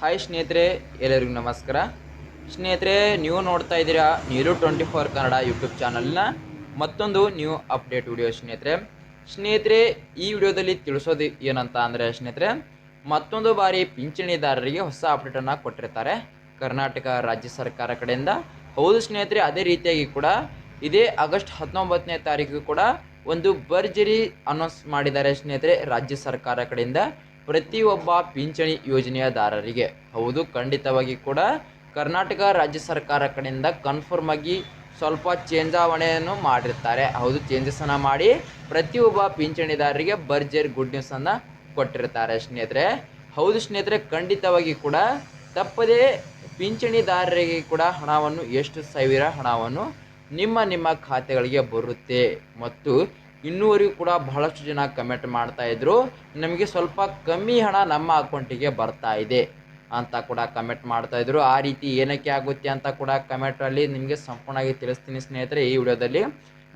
Hi ಸ್ನೇಹಿತರೆ, ಎಲ್ಲರಿಗೂ ನಮಸ್ಕಾರ. ಸ್ನೇಹಿತರೆ, ನೀವು ನೋಡ್ತಾ ಇದ್ದೀರಾ ನೀರು 24 ಕನ್ನಡ ಯೂಟ್ಯೂಬ್ ಚಾನಲ್ನ ಮತ್ತೊಂದು ನ್ಯೂ ಅಪ್ಡೇಟ್ ವಿಡಿಯೋ. ಸ್ನೇಹಿತರೆ, ಈ ವಿಡಿಯೋದಲ್ಲಿ ತಿಳಿಸೋದು ಏನಂತ ಅಂದರೆ ಸ್ನೇಹಿತರೆ, ಮತ್ತೊಂದು ಬಾರಿ ಪಿಂಚಣಿದಾರರಿಗೆ ಹೊಸ ಅಪ್ಡೇಟನ್ನು ಕೊಟ್ಟಿರ್ತಾರೆ ಕರ್ನಾಟಕ ರಾಜ್ಯ ಸರ್ಕಾರ ಕಡೆಯಿಂದ. ಹೌದು ಸ್ನೇಹಿತರೆ, ಅದೇ ರೀತಿಯಾಗಿ ಕೂಡ ಇದೇ ಆಗಸ್ಟ್ 19ನೇ ತಾರೀಕು ಕೂಡ ಒಂದು ಭರ್ಜರಿ ಅನೌನ್ಸ್ ಮಾಡಿದ್ದಾರೆ ಸ್ನೇಹಿತರೆ ರಾಜ್ಯ ಸರ್ಕಾರ ಕಡೆಯಿಂದ ಪ್ರತಿಯೊಬ್ಬ ಪಿಂಚಣಿ ಯೋಜನೆಯದಾರರಿಗೆ. ಹೌದು, ಖಂಡಿತವಾಗಿ ಕೂಡ ಕರ್ನಾಟಕ ರಾಜ್ಯ ಸರ್ಕಾರ ಕಡೆಯಿಂದ ಕನ್ಫರ್ಮ್ ಆಗಿ ಸ್ವಲ್ಪ ಚೇಂಜಾವಣೆಯನ್ನು ಮಾಡಿರ್ತಾರೆ. ಹೌದು, ಚೇಂಜಸನ್ನು ಮಾಡಿ ಪ್ರತಿಯೊಬ್ಬ ಪಿಂಚಣಿದಾರರಿಗೆ ಭರ್ಜರಿ ಗುಡ್ ನ್ಯೂಸನ್ನು ಕೊಟ್ಟಿರ್ತಾರೆ ಸ್ನೇಹಿತರೆ. ಹೌದು ಸ್ನೇಹಿತರೆ, ಖಂಡಿತವಾಗಿ ಕೂಡ ತಪ್ಪದೇ ಪಿಂಚಣಿದಾರರಿಗೆ ಕೂಡ ಹಣವನ್ನು ಎಷ್ಟು ಸಾವಿರ ಹಣವನ್ನು ನಿಮ್ಮ ಖಾತೆಗಳಿಗೆ ಬರುತ್ತೆ. ಮತ್ತು ಇನ್ನೂವರೆಗೂ ಕೂಡ ಬಹಳಷ್ಟು ಜನ ಕಮೆಂಟ್ ಮಾಡ್ತಾ ಇದ್ರು, ನಮಗೆ ಸ್ವಲ್ಪ ಕಮ್ಮಿ ಹಣ ನಮ್ಮ ಅಕೌಂಟಿಗೆ ಬರ್ತಾ ಇದೆ ಅಂತ ಕೂಡ ಕಮೆಂಟ್ ಮಾಡ್ತಾ ಇದ್ರು. ಆ ರೀತಿ ಏನಕ್ಕೆ ಆಗುತ್ತೆ ಅಂತ ಕೂಡ ಕಮೆಂಟಲ್ಲಿ ನಿಮಗೆ ಸಂಪೂರ್ಣವಾಗಿ ತಿಳಿಸ್ತೀನಿ ಸ್ನೇಹಿತರೆ ಈ ವಿಡಿಯೋದಲ್ಲಿ.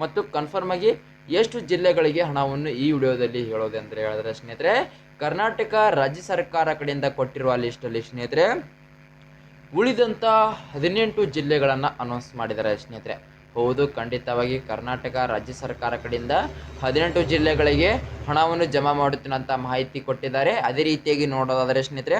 ಮತ್ತು ಕನ್ಫರ್ಮ್ ಆಗಿ ಎಷ್ಟು ಜಿಲ್ಲೆಗಳಿಗೆ ಹಣವನ್ನು ಈ ವಿಡಿಯೋದಲ್ಲಿ ಹೇಳೋದಂದ್ರೆ ಹೇಳಿದ್ರೆ ಸ್ನೇಹಿತರೆ, ಕರ್ನಾಟಕ ರಾಜ್ಯ ಸರ್ಕಾರ ಕಡೆಯಿಂದ ಕೊಟ್ಟಿರುವ ಲಿಸ್ಟಲ್ಲಿ ಸ್ನೇಹಿತರೆ ಉಳಿದಂಥ 18 ಜಿಲ್ಲೆಗಳನ್ನು ಅನೌನ್ಸ್ ಮಾಡಿದ್ದಾರೆ ಸ್ನೇಹಿತರೆ. ಹೌದು, ಖಂಡಿತವಾಗಿ ಕರ್ನಾಟಕ ರಾಜ್ಯ ಸರ್ಕಾರ ಕಡೆಯಿಂದ 18 ಜಿಲ್ಲೆಗಳಿಗೆ ಹಣವನ್ನು ಜಮಾ ಮಾಡುತ್ತಿನಂತ ಮಾಹಿತಿ ಕೊಟ್ಟಿದ್ದಾರೆ. ಅದೇ ರೀತಿಯಾಗಿ ನೋಡೋದಾದರೆ ಸ್ನೇಹಿತರೆ,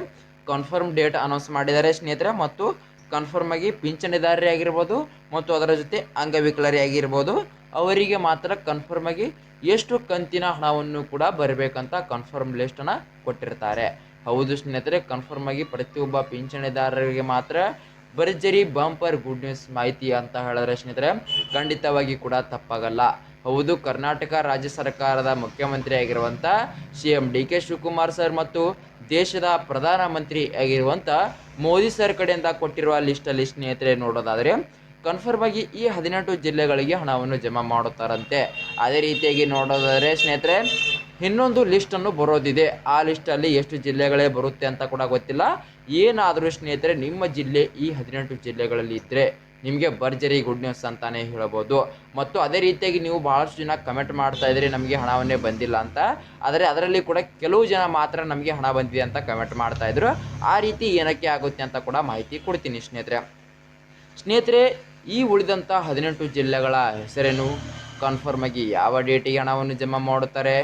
ಕನ್ಫರ್ಮ್ ಡೇಟ್ ಅನೌನ್ಸ್ ಮಾಡಿದ್ದಾರೆ ಸ್ನೇಹಿತರೆ. ಮತ್ತು ಕನ್ಫರ್ಮ್ ಆಗಿ ಪಿಂಚಣಿದಾರರೇ ಆಗಿರ್ಬೋದು ಮತ್ತು ಅದರ ಜೊತೆ ಅಂಗವಿಕಲರೇ ಆಗಿರ್ಬೋದು, ಅವರಿಗೆ ಮಾತ್ರ ಕನ್ಫರ್ಮ್ ಆಗಿ ಎಷ್ಟು ಕಂತಿನ ಹಣವನ್ನು ಕೂಡ ಬರಬೇಕಂತ ಕನ್ಫರ್ಮ್ ಲಿಸ್ಟನ್ನು ಕೊಟ್ಟಿರ್ತಾರೆ. ಹೌದು ಸ್ನೇಹಿತರೆ, ಕನ್ಫರ್ಮ್ ಆಗಿ ಪ್ರತಿಯೊಬ್ಬ ಪಿಂಚಣಿದಾರರಿಗೆ ಮಾತ್ರ ಭರ್ಜರಿ ಬಂಪರ್ ಗುಡ್ ನ್ಯೂಸ್ ಮಾಹಿತಿ ಅಂತ ಹೇಳಿದ್ರೆ ಸ್ನೇಹಿತರೆ ಖಂಡಿತವಾಗಿ ಕೂಡ ತಪ್ಪಾಗಲ್ಲ. ಹೌದು, ಕರ್ನಾಟಕ ರಾಜ್ಯ ಸರ್ಕಾರದ ಮುಖ್ಯಮಂತ್ರಿ ಆಗಿರುವಂಥ CM DK ಶಿವಕುಮಾರ್ ಸರ್ ಮತ್ತು ದೇಶದ ಪ್ರಧಾನಮಂತ್ರಿ ಆಗಿರುವಂಥ ಮೋದಿ ಸರ್ ಕಡೆಯಿಂದ ಕೊಟ್ಟಿರುವ ಲಿಸ್ಟಲ್ಲಿ ಸ್ನೇಹಿತರೆ ನೋಡೋದಾದರೆ ಕನ್ಫರ್ಮ್ ಆಗಿ ಈ 18 ಜಿಲ್ಲೆಗಳಿಗೆ ಹಣವನ್ನು ಜಮಾ ಮಾಡುತ್ತಾರಂತೆ. ಅದೇ ರೀತಿಯಾಗಿ ನೋಡೋದಾದರೆ ಸ್ನೇಹಿತರೆ ಇನ್ನೊಂದು ಲಿಸ್ಟನ್ನು ಬರೋದಿದೆ. ಆ ಲಿಸ್ಟಲ್ಲಿ ಎಷ್ಟು ಜಿಲ್ಲೆಗಳೇ ಬರುತ್ತೆ ಅಂತ ಕೂಡ ಗೊತ್ತಿಲ್ಲ. ಏನಾದರೂ ಸ್ನೇಹಿತರೆ ನಿಮ್ಮ ಜಿಲ್ಲೆ ಈ 18 ಜಿಲ್ಲೆಗಳಲ್ಲಿ ಇದ್ದರೆ ನಿಮಗೆ ಭರ್ಜರಿ ಗುಡ್ ನ್ಯೂಸ್ ಅಂತಾನೆ ಹೇಳ್ಬೋದು. ಮತ್ತು ಅದೇ ರೀತಿಯಾಗಿ ನೀವು ಭಾಳಷ್ಟು ಜನ ಕಮೆಂಟ್ ಮಾಡ್ತಾ ಇದ್ರಿ ನಮಗೆ ಹಣವನ್ನೇ ಬಂದಿಲ್ಲ ಅಂತ. ಆದರೆ ಅದರಲ್ಲಿ ಕೂಡ ಕೆಲವು ಜನ ಮಾತ್ರ ನಮಗೆ ಹಣ ಬಂದಿದೆ ಅಂತ ಕಮೆಂಟ್ ಮಾಡ್ತಾ ಇದ್ರು. ಆ ರೀತಿ ಏನಕ್ಕೆ ಆಗುತ್ತೆ ಅಂತ ಕೂಡ ಮಾಹಿತಿ ಕೊಡ್ತೀನಿ ಸ್ನೇಹಿತರೆ. ಈ ಉಳಿದಂಥ 18 ಜಿಲ್ಲೆಗಳ ಹೆಸರೇನು, ಕನ್ಫರ್ಮ್ ಆಗಿ ಯಾವ ಡೇಟಿಗೆ ಹಣವನ್ನು ಜಮಾ ಮಾಡುತ್ತಾರೆ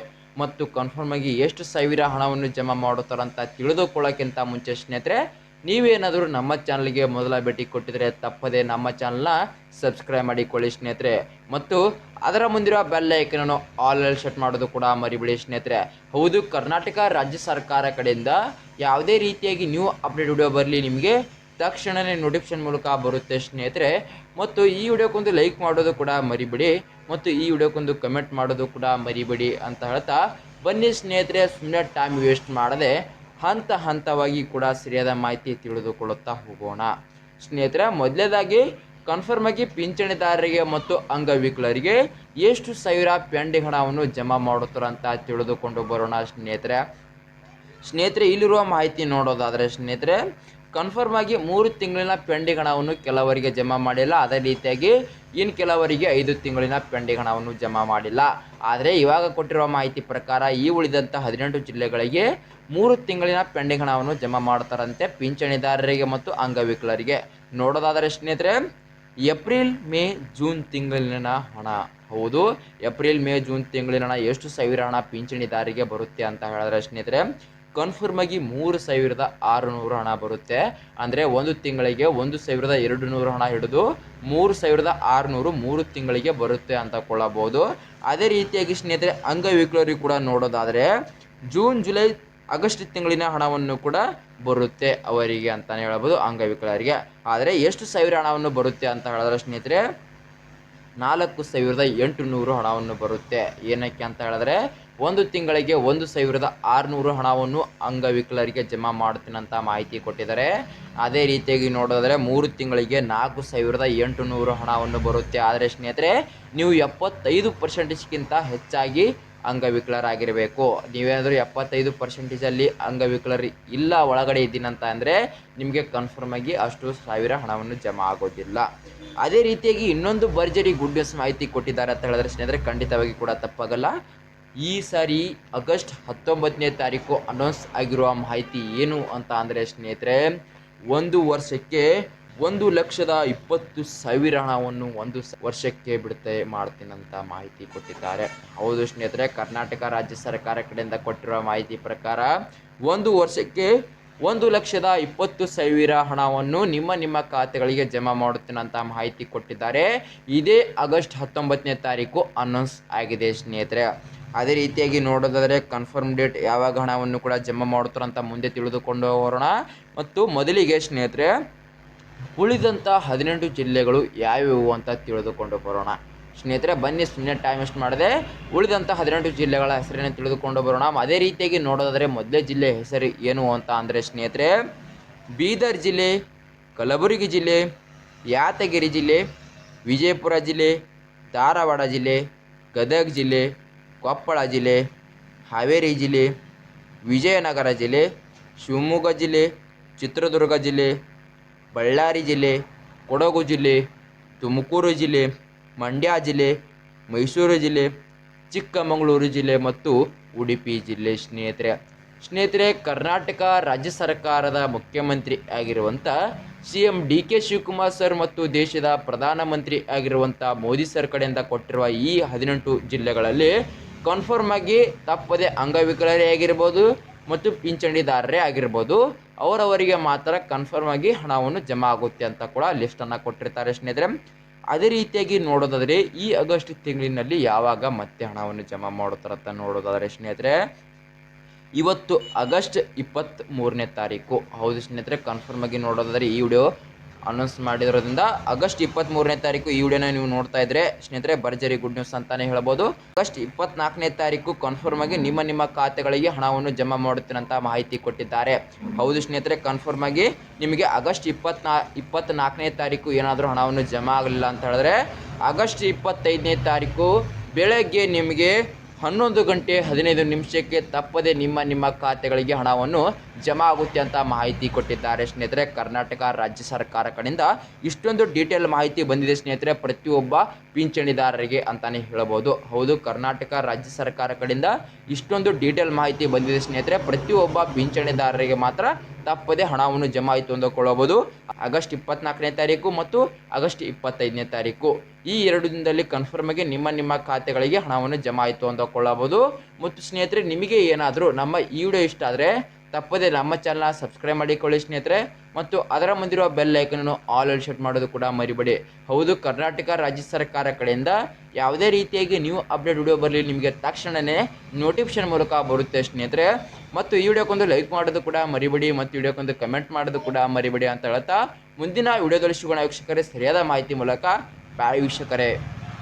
ಮತ್ತು ಕನ್ಫರ್ಮ್ ಆಗಿ ಎಷ್ಟು ಸಾವಿರ ಹಣವನ್ನು ಜಮಾ ಮಾಡುತ್ತಾರೆ ಅಂತ ತಿಳಿದುಕೊಳ್ಳೋಕ್ಕಿಂತ ಮುಂಚೆ ಸ್ನೇಹಿತರೆ, ನೀವೇನಾದರೂ ನಮ್ಮ ಚಾನಲ್ಗೆ ಮೊದಲ ಭೇಟಿ ಕೊಟ್ಟಿದ್ರೆ ತಪ್ಪದೆ ನಮ್ಮ ಚಾನಲ್ನ ಸಬ್ಸ್ಕ್ರೈಬ್ ಮಾಡಿಕೊಳ್ಳಿ ಸ್ನೇಹಿತರೆ. ಮತ್ತು ಅದರ ಮುಂದಿರುವ ಬೆಲ್ ಐಕನನ್ನು ಆಲ್ ಸೆಟ್ ಮಾಡೋದು ಕೂಡ ಮರಿಬೇಡಿ ಸ್ನೇಹಿತರೆ. ಹೌದು, ಕರ್ನಾಟಕ ರಾಜ್ಯ ಸರ್ಕಾರ ಕಡೆಯಿಂದ ಯಾವುದೇ ರೀತಿಯಾಗಿ ನ್ಯೂ ಅಪ್ಡೇಟ್ ವಿಡಿಯೋ ಬರಲಿ ನಿಮಗೆ ತಕ್ಷಣವೇ ನೋಟಿಫಿಕೇಶನ್ ಮೂಲಕ ಬರುತ್ತೆ ಸ್ನೇಹಿತರೆ. ಮತ್ತು ಈ ವಿಡಿಯೋಕ್ಕೊಂದು ಲೈಕ್ ಮಾಡೋದು ಕೂಡ ಮರಿಬೇಡಿ ಮತ್ತು ಈ ವಿಡಿಯೋಕ್ಕೊಂದು ಕಮೆಂಟ್ ಮಾಡೋದು ಕೂಡ ಮರಿಬೇಡಿ ಅಂತ ಹೇಳ್ತಾ ಬನ್ನಿ ಸ್ನೇಹಿತರೆ, ಸುಮ್ಮನೆ ಟೈಮ್ ವೇಸ್ಟ್ ಮಾಡದೆ ಹಂತ ಹಂತವಾಗಿ ಕೂಡ ಸರಿಯಾದ ಮಾಹಿತಿ ತಿಳಿದುಕೊಳ್ಳುತ್ತಾ ಹೋಗೋಣ ಸ್ನೇಹಿತರೆ. ಮೊದಲನೇದಾಗಿ ಕನ್ಫರ್ಮ್ ಆಗಿ ಪಿಂಚಣಿದಾರರಿಗೆ ಮತ್ತು ಅಂಗವಿಕಲರಿಗೆ ಎಷ್ಟು ಸಾವಿರ ಪೆಂಡಿಂಗ್ ಹಣವನ್ನು ಜಮಾ ಮಾಡುತ್ತಾರೆ ಅಂತ ತಿಳಿದುಕೊಂಡು ಬರೋಣ ಸ್ನೇಹಿತರೆ. ಇಲ್ಲಿರುವ ಮಾಹಿತಿ ನೋಡೋದಾದರೆ ಸ್ನೇಹಿತರೆ, ಕನ್ಫರ್ಮ್ ಆಗಿ 3 ತಿಂಗಳಿನ ಪೆಂಡಿಂಗ್ ಹಣವನ್ನು ಕೆಲವರಿಗೆ ಜಮಾ ಮಾಡಿಲ್ಲ. ಅದೇ ರೀತಿಯಾಗಿ ಇನ್ನು ಕೆಲವರಿಗೆ 5 ತಿಂಗಳಿನ ಪೆಂಡಿಂಗ್ ಹಣವನ್ನು ಜಮಾ ಮಾಡಿಲ್ಲ. ಆದರೆ ಇವಾಗ ಕೊಟ್ಟಿರುವ ಮಾಹಿತಿ ಪ್ರಕಾರ ಈ ಉಳಿದಂಥ 18 ಜಿಲ್ಲೆಗಳಿಗೆ 3 ತಿಂಗಳಿನ ಪೆಂಡಿಂಗ್ ಹಣವನ್ನು ಜಮಾ ಮಾಡ್ತಾರಂತೆ ಪಿಂಚಣಿದಾರರಿಗೆ ಮತ್ತು ಅಂಗವಿಕಲರಿಗೆ. ನೋಡೋದಾದರೆ ಸ್ನೇಹಿತರೆ, ಏಪ್ರಿಲ್ ಮೇ ಜೂನ್ ತಿಂಗಳಿನ ಹಣ. ಹೌದು, ಏಪ್ರಿಲ್ ಮೇ ಜೂನ್ ತಿಂಗಳಿನ ಹಣ ಎಷ್ಟು ಸಾವಿರ ಹಣ ಪಿಂಚಣಿದಾರರಿಗೆ ಬರುತ್ತೆ ಅಂತ ಹೇಳಿದ್ರೆ ಸ್ನೇಹಿತರೆ ಕನ್ಫರ್ಮ್ ಆಗಿ 3600 ಹಣ ಬರುತ್ತೆ. ಅಂದರೆ ಒಂದು ತಿಂಗಳಿಗೆ 1200 ಹಣ ಹಿಡಿದು 3600 3 ತಿಂಗಳಿಗೆ ಬರುತ್ತೆ ಅಂತ ಕೊಳ್ಳಬಹುದು. ಅದೇ ರೀತಿಯಾಗಿ ಸ್ನೇಹಿತರೆ ಅಂಗವಿಕಲರಿಗೆ ಕೂಡ ನೋಡೋದಾದರೆ ಜೂನ್ ಜುಲೈ ಆಗಸ್ಟ್ ತಿಂಗಳಿನ ಹಣವನ್ನು ಕೂಡ ಬರುತ್ತೆ ಅವರಿಗೆ ಅಂತಲೇ ಹೇಳ್ಬೋದು ಅಂಗವಿಕಲರಿಗೆ. ಆದರೆ ಎಷ್ಟು ಸಾವಿರ ಹಣವನ್ನು ಬರುತ್ತೆ ಅಂತ ಹೇಳಿದ್ರೆ ಸ್ನೇಹಿತರೆ 4800 ಹಣವನ್ನು ಬರುತ್ತೆ. ಏನಕ್ಕೆ ಅಂತ ಹೇಳಿದ್ರೆ ಒಂದು ತಿಂಗಳಿಗೆ 1600 ಹಣವನ್ನು ಅಂಗವಿಕಲರಿಗೆ ಜಮಾ ಮಾಡ್ತೀನಂತ ಮಾಹಿತಿ ಕೊಟ್ಟಿದ್ದಾರೆ. ಅದೇ ರೀತಿಯಾಗಿ ನೋಡೋದಾದರೆ 3 ತಿಂಗಳಿಗೆ 4800 ಹಣವನ್ನು ಬರುತ್ತೆ. ಆದರೆ ಸ್ನೇಹಿತರೆ ನೀವು 75%ಗಿಂತ ಹೆಚ್ಚಾಗಿ ಅಂಗವಿಕಲರಾಗಿರಬೇಕು. ನೀವೇನಾದರೂ 75%ಅಲ್ಲಿ ಅಂಗವಿಕಲರು ಇಲ್ಲ ಒಳಗಡೆ ಇದ್ದೀನಂತ ಅಂದರೆ ನಿಮಗೆ ಕನ್ಫರ್ಮ್ ಆಗಿ ಅಷ್ಟು ಸಾವಿರ ಹಣವನ್ನು ಜಮಾ ಆಗೋದಿಲ್ಲ. ಅದೇ ರೀತಿಯಾಗಿ ಇನ್ನೊಂದು ಭರ್ಜರಿ ಗುಡ್ ನ್ಯೂಸ್ ಮಾಹಿತಿ ಕೊಟ್ಟಿದ್ದಾರೆ ಅಂತ ಹೇಳಿದ್ರೆ ಸ್ನೇಹಿತರೆ ಖಂಡಿತವಾಗಿ ಕೂಡ ತಪ್ಪಾಗಲ್ಲ. ಈ ಸಾರಿ ಆಗಸ್ಟ್ 19ನೇ ತಾರೀಕು ಅನೌನ್ಸ್ ಆಗಿರುವ ಮಾಹಿತಿ ಏನು ಅಂತ ಅಂದರೆ ಸ್ನೇಹಿತರೆ, ಒಂದು ವರ್ಷಕ್ಕೆ 1,20,000 ಹಣವನ್ನು ಒಂದು ವರ್ಷಕ್ಕೆ ಬಿಡುತ್ತೆ ಮಾಡ್ತೀನಂತ ಮಾಹಿತಿ ಕೊಟ್ಟಿದ್ದಾರೆ. ಹೌದು ಸ್ನೇಹಿತರೆ, ಕರ್ನಾಟಕ ರಾಜ್ಯ ಸರ್ಕಾರ ಕಡೆಯಿಂದ ಕೊಟ್ಟಿರುವ ಮಾಹಿತಿ ಪ್ರಕಾರ ಒಂದು ವರ್ಷಕ್ಕೆ 1,20,000 ಹಣವನ್ನು ನಿಮ್ಮ ಖಾತೆಗಳಿಗೆ ಜಮಾ ಮಾಡುತ್ತೇನಂತ ಮಾಹಿತಿ ಕೊಟ್ಟಿದ್ದಾರೆ. ಇದೇ ಆಗಸ್ಟ್ 19ನೇ ತಾರೀಕು ಅನೌನ್ಸ್ ಆಗಿದೆ ಸ್ನೇಹಿತರೆ. ಅದೇ ರೀತಿಯಾಗಿ ನೋಡೋದಾದರೆ ಕನ್ಫರ್ಮ್ ಡೇಟ್ ಯಾವಾಗ ಹಣವನ್ನು ಕೂಡ ಜಮಾ ಮಾಡುತ್ತಾರಂತ ಮುಂದೆ ತಿಳಿದುಕೊಂಡು ಬರೋಣ. ಮತ್ತು ಮೊದಲಿಗೆ ಸ್ನೇಹಿತರೆ, ಉಳಿದಂಥ 18 ಜಿಲ್ಲೆಗಳು ಯಾವ್ಯಾವು ಅಂತ ತಿಳಿದುಕೊಂಡು ಬರೋಣ. ಸ್ನೇಹಿತರೆ ಬನ್ನಿ, ಸುಮ್ಮನೆ ಟೈಮ್ ವೇಸ್ಟ್ ಮಾಡದೆ ಉಳಿದಂಥ 18 ಜಿಲ್ಲೆಗಳ ಹೆಸರನ್ನು ತಿಳಿದುಕೊಂಡು ಬರೋಣ. ಅದೇ ರೀತಿಯಾಗಿ ನೋಡೋದಾದರೆ ಮೊದಲೇ ಜಿಲ್ಲೆ ಹೆಸರು ಏನು ಅಂತ ಅಂದರೆ ಸ್ನೇಹಿತರೆ, ಬೀದರ್ ಜಿಲ್ಲೆ, ಕಲಬುರಗಿ ಜಿಲ್ಲೆ, ಯಾದಗಿರಿ ಜಿಲ್ಲೆ, ವಿಜಯಪುರ ಜಿಲ್ಲೆ, ಧಾರವಾಡ ಜಿಲ್ಲೆ, ಗದಗ ಜಿಲ್ಲೆ, ಕೊಪ್ಪಳ ಜಿಲ್ಲೆ, ಹಾವೇರಿ ಜಿಲ್ಲೆ, ವಿಜಯನಗರ ಜಿಲ್ಲೆ, ಶಿವಮೊಗ್ಗ ಜಿಲ್ಲೆ, ಚಿತ್ರದುರ್ಗ ಜಿಲ್ಲೆ, ಬಳ್ಳಾರಿ ಜಿಲ್ಲೆ, ಕೊಡಗು ಜಿಲ್ಲೆ, ತುಮಕೂರು ಜಿಲ್ಲೆ, ಮಂಡ್ಯ ಜಿಲ್ಲೆ, ಮೈಸೂರು ಜಿಲ್ಲೆ, ಚಿಕ್ಕಮಗಳೂರು ಜಿಲ್ಲೆ ಮತ್ತು ಉಡುಪಿ ಜಿಲ್ಲೆ. ಸ್ನೇಹಿತರೆ ಕರ್ನಾಟಕ ರಾಜ್ಯ ಸರ್ಕಾರದ ಮುಖ್ಯಮಂತ್ರಿ ಆಗಿರುವಂಥ CM DK ಶಿವಕುಮಾರ್ ಸರ್ ಮತ್ತು ದೇಶದ ಪ್ರಧಾನಮಂತ್ರಿ ಆಗಿರುವಂಥ ಮೋದಿ ಸರ್ ಕಡೆಯಿಂದ ಕೊಟ್ಟಿರುವ ಈ 18 ಜಿಲ್ಲೆಗಳಲ್ಲಿ ಕನ್ಫರ್ಮ್ ಆಗಿ ತಪ್ಪದೆ ಅಂಗವಿಕಲರೇ ಆಗಿರ್ಬೋದು ಮತ್ತು ಪಿಂಚಣಿದಾರರೇ ಆಗಿರ್ಬೋದು, ಅವರವರಿಗೆ ಮಾತ್ರ ಕನ್ಫರ್ಮ್ ಆಗಿ ಹಣವನ್ನು ಜಮಾ ಆಗುತ್ತೆ ಅಂತ ಕೂಡ ಲಿಸ್ಟನ್ನು ಕೊಟ್ಟಿರ್ತಾರೆ ಸ್ನೇಹಿತರೆ. ಅದೇ ರೀತಿಯಾಗಿ ನೋಡೋದಾದರೆ ಈ ಆಗಸ್ಟ್ ತಿಂಗಳಿನಲ್ಲಿ ಯಾವಾಗ ಮತ್ತೆ ಹಣವನ್ನು ಜಮಾ ಮಾಡುತ್ತಾರಂತ ನೋಡೋದಾದರೆ ಸ್ನೇಹಿತರೆ, ಇವತ್ತು ಆಗಸ್ಟ್ 23ನೇ ತಾರೀಕು. ಹೌದು ಸ್ನೇಹಿತರೆ, ಕನ್ಫರ್ಮ್ ಆಗಿ ನೋಡೋದಾದರೆ ಈ ವಿಡಿಯೋ ಅನೌನ್ಸ್ ಮಾಡಿರೋದ್ರಿಂದ ಆಗಸ್ಟ್ 23ನೇ ತಾರೀಕು ಈ ವಿಡಿಯೋನ ನೀವು ನೋಡ್ತಾ ಇದ್ರೆ ಸ್ನೇಹಿತರೆ ಭರ್ಜರಿ ಗುಡ್ ನ್ಯೂಸ್ ಅಂತಾನೆ ಹೇಳ್ಬೋದು. ಆಗಸ್ಟ್ 24ನೇ ತಾರೀಕು ಕನ್ಫರ್ಮ್ ಆಗಿ ನಿಮ್ಮ ಖಾತೆಗಳಿಗೆ ಹಣವನ್ನು ಜಮಾ ಮಾಡುತ್ತೇನಂತ ಮಾಹಿತಿ ಕೊಟ್ಟಿದ್ದಾರೆ. ಹೌದು ಸ್ನೇಹಿತರೆ, ಕನ್ಫರ್ಮ್ ಆಗಿ ನಿಮಗೆ ಆಗಸ್ಟ್ 24ನೇ ತಾರೀಕು ಏನಾದರೂ ಹಣವನ್ನು ಜಮಾ ಆಗಲಿಲ್ಲ ಅಂತ ಹೇಳಿದ್ರೆ ಆಗಸ್ಟ್ 25ನೇ ತಾರೀಕು ಬೆಳಗ್ಗೆ ನಿಮಗೆ 11:15 ತಪ್ಪದೆ ನಿಮ್ಮ ಖಾತೆಗಳಿಗೆ ಹಣವನ್ನು ಜಮಾ ಆಗುತ್ತೆ ಅಂತ ಮಾಹಿತಿ ಕೊಟ್ಟಿದ್ದಾರೆ ಸ್ನೇಹಿತರೆ. ಕರ್ನಾಟಕ ರಾಜ್ಯ ಸರ್ಕಾರ ಕಡೆಯಿಂದ ಇಷ್ಟೊಂದು ಡೀಟೇಲ್ ಮಾಹಿತಿ ಬಂದಿದೆ ಸ್ನೇಹಿತರೆ, ಪ್ರತಿಯೊಬ್ಬ ಪಿಂಚಣಿದಾರರಿಗೆ ಅಂತಾನೆ ಹೇಳ್ಬೋದು. ಹೌದು, ಕರ್ನಾಟಕ ರಾಜ್ಯ ಸರ್ಕಾರ ಕಡೆಯಿಂದ ಇಷ್ಟೊಂದು ಡೀಟೇಲ್ ಮಾಹಿತಿ ಬಂದಿದೆ ಸ್ನೇಹಿತರೆ, ಪ್ರತಿಯೊಬ್ಬ ಪಿಂಚಣಿದಾರರಿಗೆ ಮಾತ್ರ ತಪ್ಪದೆ ಹಣವನ್ನು ಜಮಾ ಆಯಿತು ಅಂದುಕೊಳ್ಳಬಹುದು. ಆಗಸ್ಟ್ 24ನೇ ತಾರೀಕು ಮತ್ತು ಆಗಸ್ಟ್ 25ನೇ ತಾರೀಕು ಈ 2 ದಿನದಲ್ಲಿ ಕನ್ಫರ್ಮ್ ಆಗಿ ನಿಮ್ಮ ಖಾತೆಗಳಿಗೆ ಹಣವನ್ನು ಜಮಾ ಆಯಿತು ಅಂದುಕೊಳ್ಳಬಹುದು. ಮತ್ತು ಸ್ನೇಹಿತರೆ, ನಿಮಗೆ ಏನಾದರೂ ನಮ್ಮ ಈ ವಿಡಿಯೋ ಇಷ್ಟ ಆದರೆ ತಪ್ಪದೆ ನಮ್ಮ ಚಾನಲ್ನ ಸಬ್ಸ್ಕ್ರೈಬ್ ಮಾಡಿಕೊಳ್ಳಿ ಸ್ನೇಹಿತರೆ, ಮತ್ತು ಅದರ ಮುಂದಿರುವ ಬೆಲ್ ಐಕನನ್ನು ಆಲ್ ಸೆಟ್ ಮಾಡೋದು ಕೂಡ ಮರಿಬೇಡಿ. ಹೌದು, ಕರ್ನಾಟಕ ರಾಜ್ಯ ಸರ್ಕಾರ ಕಡೆಯಿಂದ ಯಾವುದೇ ರೀತಿಯಾಗಿ ನ್ಯೂ ಅಪ್ಡೇಟ್ ವಿಡಿಯೋ ಬರಲಿ ನಿಮಗೆ ತಕ್ಷಣವೇ ನೋಟಿಫಿಕೇಶನ್ ಮೂಲಕ ಬರುತ್ತೆ ಸ್ನೇಹಿತರೆ. ಮತ್ತು ಈ ವಿಡಿಯೋಕ್ಕೊಂದು ಲೈಕ್ ಮಾಡೋದು ಕೂಡ ಮರಿಬೇಡಿ ಮತ್ತು ವಿಡಿಯೋಕ್ಕೊಂದು ಕಮೆಂಟ್ ಮಾಡೋದು ಕೂಡ ಮರಿಬೇಡಿ ಅಂತ ಹೇಳ್ತಾ ಮುಂದಿನ ವಿಡಿಯೋದಲ್ಲಿ ಸಿಗೋಣ ವೀಕ್ಷಕರೇ, ಸರಿಯಾದ ಮಾಹಿತಿ ಮೂಲಕ. ಬಾಯ್ ವೀಕ್ಷಕರೇ.